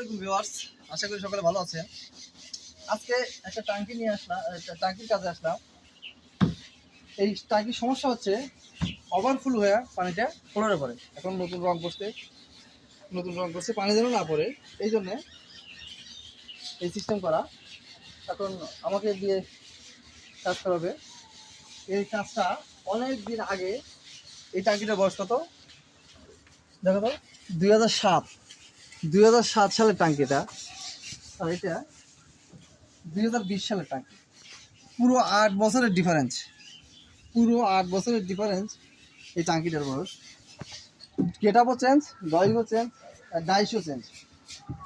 আলাইকুম ভিউয়ার্স, আশা করি সকলে ভালো আছেন। আজকে একটা ট্যাঙ্কি নিয়ে আসলাম, ট্যাঙ্কির কাজে আসলাম। এই ট্যাঙ্কির সমস্যা হচ্ছে ওভারফুল হয়ে পানিটা ফ্লোরে পড়ে। এখন নতুন রং করছে পানি যেন না পড়ে, এই জন্যে এই সিস্টেম করা। এখন আমাকে দিয়ে কাজ করাবে। এই কাজটা অনেক দিন আগে, এই ট্যাঙ্কিটার বয়স কত দেখো তো, 2007 সালের ট্যাঙ্কিটা, আর এটা 2020 সালের ট্যাঙ্কি। পুরো 8 বছরের ডিফারেন্স এই ট্যাঙ্কিটার বয়স। গেটআপও চেঞ্জ, ড্রয়িংও চেঞ্জ, ডাইসও চেঞ্জ।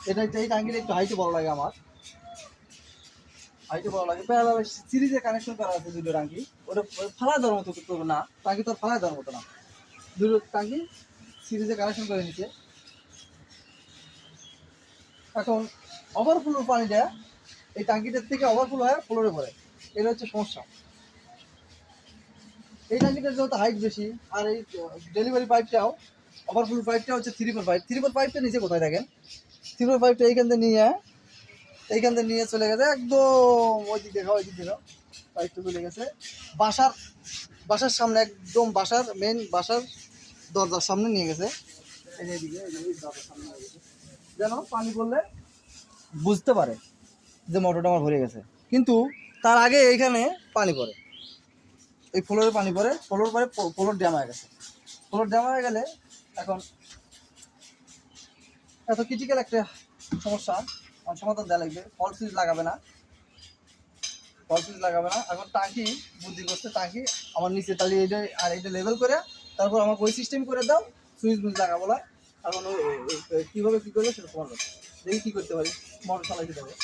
এই ট্যাঙ্কিটা একটু হাইটে বড় লাগে আমার, প্যারালাল সিরিজে কানেকশন করা আছে দুটো ট্যাঙ্কি। ওটা ফালায় দেওয়ার মতো করতে হবে না, ট্যাঙ্কি তো ফালায় দেওয়ার মতো না, দুটো ট্যাঙ্কি সিরিজে কানেকশন করে নিচ্ছে। এখন ওভারফ্লো পানিটা এই ট্যাঙ্কিটার থেকে ওভারফ্লো হয়ে ফ্লোরে পড়ে, এটা হচ্ছে সমস্যা। এই ট্যাঙ্কিটার যেহেতু হাইট বেশি, আর এই ডেলিভারি পাইপটাও, ওভারফ্লো পাইপটা হচ্ছে 3-4 পাইপটা নিচে কোথায় দেখেন, 3-4 পাইপটা এইখান থেকে নিয়ে চলে গেছে একদম ওই দিক দেখাও, পাইপটা চলে গেছে বাসার সামনে, একদম বাসার দরজার সামনে নিয়ে গেছে। এইদিকে দরজার সামনে নিয়ে গেছে, যেন পানি পড়লে বুঝতে পারে যে মোটরটা আমার ভরে গেছে। কিন্তু তার আগে এইখানে পানি পড়ে, এই ফ্লোরে পানি পড়ে, ফ্লোর ড্যাম হয়ে গেছে। ফ্লোর ড্যাম হয়ে গেলে এখন এত ক্রিটিক্যাল একটা সমস্যা, আমার সমাধান দেওয়া লাগবে। ফল সুইচ লাগাবে না। এখন টাঙ্কি বুদ্ধি করছে, টাঙ্কি আমার নিচে তাহলে এইটা লেভেল করে তারপর আমাকে ওই সিস্টেম করে দাও, সুইচ লাগাবো না। এখন কীভাবে কী করবে সেটা তোমার দেখি কী করতে পারি, মোটর চালাইতে হবে।